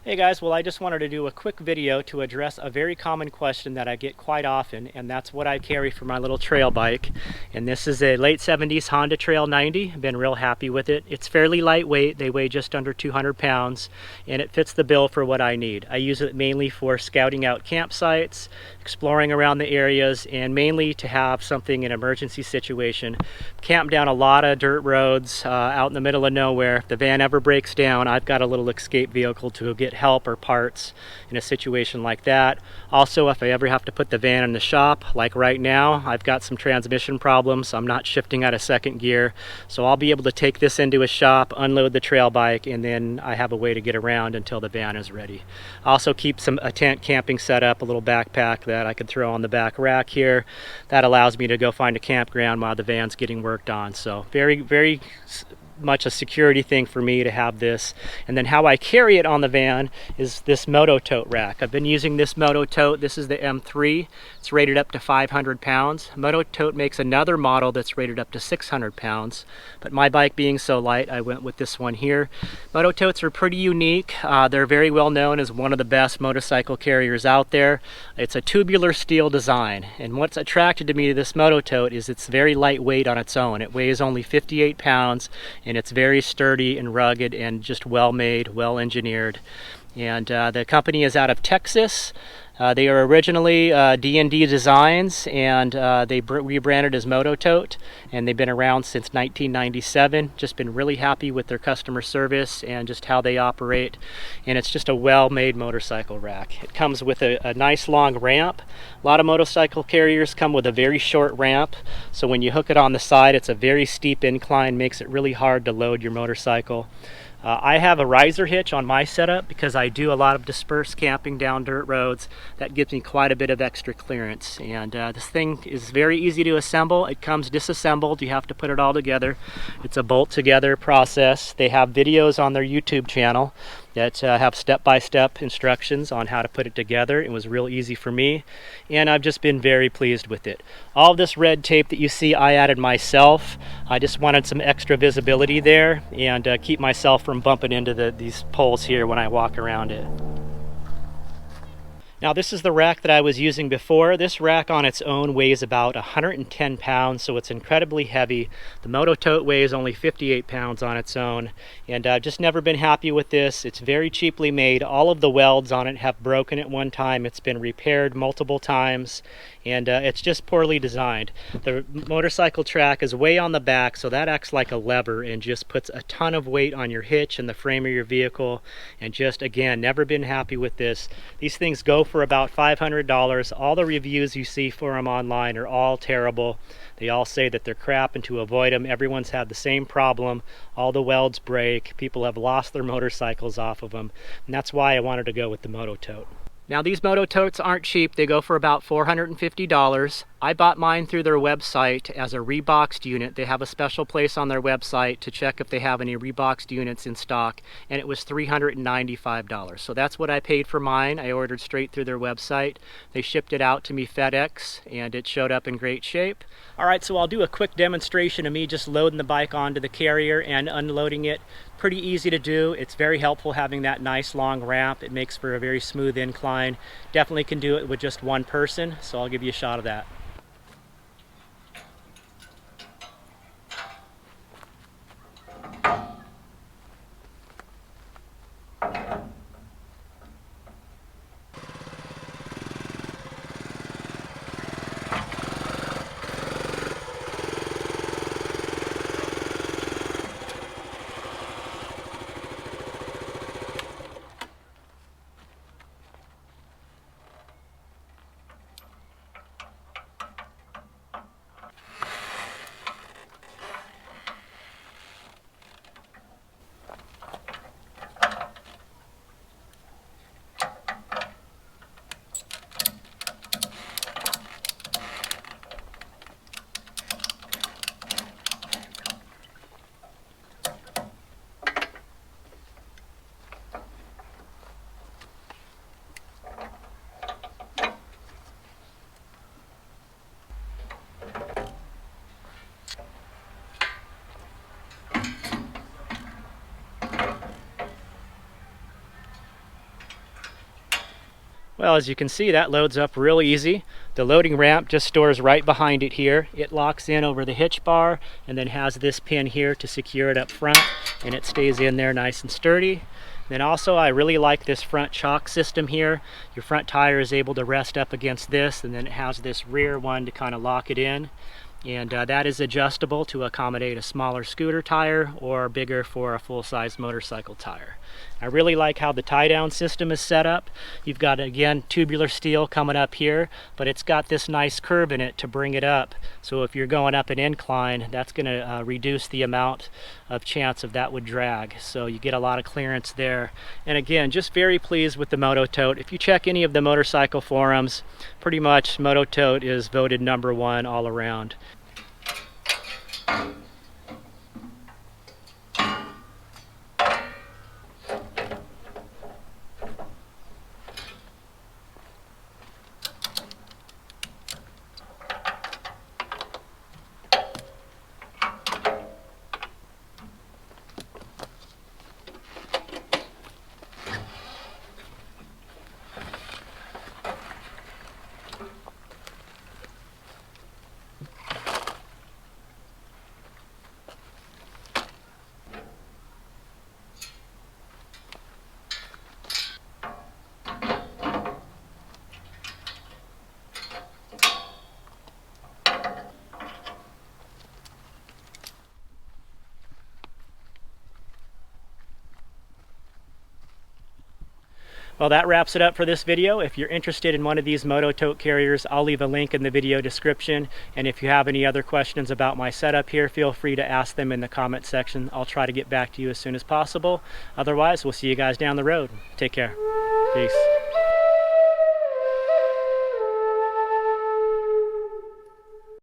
Hey guys, well I just wanted to do a quick video to address a very common question that I get quite often, and that's what I carry for my little trail bike. And this is a late 70s Honda Trail 90. I've been real happy with it. It's fairly lightweight, they weigh just under 200 pounds, and it fits the bill for what I need. I use it mainly for scouting out campsites, exploring around the areas, and mainly to have something in an emergency situation. Camp down a lot of dirt roads out in the middle of nowhere. If the van ever breaks down, I've got a little escape vehicle to get help or parts in a situation like that. Also, if I ever have to put the van in the shop, like right now, I've got some transmission problems. I'm not shifting out of second gear, so I'll be able to take this into a shop, unload the trail bike, and then I have a way to get around until the van is ready. I also keep a tent camping set up, a little backpack that I could throw on the back rack here. That allows me to go find a campground while the van's getting worked on. So very much a security thing for me to have this. And then how I carry it on the van is this MotoTote rack. I've been using this MotoTote. This is the M3. It's rated up to 500 pounds. MotoTote makes another model that's rated up to 600 pounds, but my bike being so light, I went with this one here. MotoTotes are pretty unique. They're very well known as one of the best motorcycle carriers out there. It's a tubular steel design, and what's attracted to me to this MotoTote is it's very lightweight on its own. It weighs only 58 pounds, and it's very sturdy and rugged and just well made, well engineered. And the company is out of Texas. They are originally D&D Designs, and they rebranded as MotoTote, and they've been around since 1997. Just been really happy with their customer service and just how they operate, and it's just a well-made motorcycle rack. It comes with a nice long ramp. A lot of motorcycle carriers come with a very short ramp, so when you hook it on the side, it's a very steep incline, makes it really hard to load your motorcycle. I have a riser hitch on my setup because I do a lot of dispersed camping down dirt roads. That gives me quite a bit of extra clearance, and this thing is very easy to assemble. It comes disassembled. You have to put it all together. It's a bolt together process. They have videos on their YouTube channel that have step-by-step instructions on how to put it together. It was real easy for me, and I've just been very pleased with it. All of this red tape that you see, I added myself. I just wanted some extra visibility there and keep myself from bumping into these poles here when I walk around it. Now this is the rack that I was using before. This rack on its own weighs about 110 pounds, so it's incredibly heavy. The MotoTote weighs only 58 pounds on its own, and I've just never been happy with this. It's very cheaply made. All of the welds on it have broken at one time. It's been repaired multiple times, and it's just poorly designed. The motorcycle track is way on the back, so that acts like a lever and just puts a ton of weight on your hitch and the frame of your vehicle, and just, again, never been happy with this. These things go for about $500. All the reviews you see for them online are all terrible. They all say that they're crap, and to avoid them, everyone's had the same problem. All the welds break. People have lost their motorcycles off of them, and that's why I wanted to go with the MotoTote. Now these MotoTotes aren't cheap. They go for about $450. I bought mine through their website as a reboxed unit. They have a special place on their website to check if they have any reboxed units in stock, and it was $395. So that's what I paid for mine. I ordered straight through their website. They shipped it out to me FedEx, and it showed up in great shape. Alright, so I'll do a quick demonstration of me just loading the bike onto the carrier and unloading it. Pretty easy to do. It's very helpful having that nice long ramp. It makes for a very smooth incline. Definitely can do it with just one person, so I'll give you a shot of that. Well, as you can see, that loads up real easy. The loading ramp just stores right behind it here. It locks in over the hitch bar and then has this pin here to secure it up front, and it stays in there nice and sturdy. Then also, I really like this front chock system here. Your front tire is able to rest up against this, and then it has this rear one to kind of lock it in. And that is adjustable to accommodate a smaller scooter tire or bigger for a full-size motorcycle tire. I really like how the tie-down system is set up. You've got, again, tubular steel coming up here, but it's got this nice curve in it to bring it up. So if you're going up an incline, that's going to reduce the amount of chance of that would drag. So you get a lot of clearance there. And again, just very pleased with the MotoTote. If you check any of the motorcycle forums, pretty much MotoTote is voted #1 all around. Well, that wraps it up for this video. If you're interested in one of these MotoTote carriers, I'll leave a link in the video description. And if you have any other questions about my setup here, feel free to ask them in the comment section. I'll try to get back to you as soon as possible. Otherwise, we'll see you guys down the road. Take care. Peace.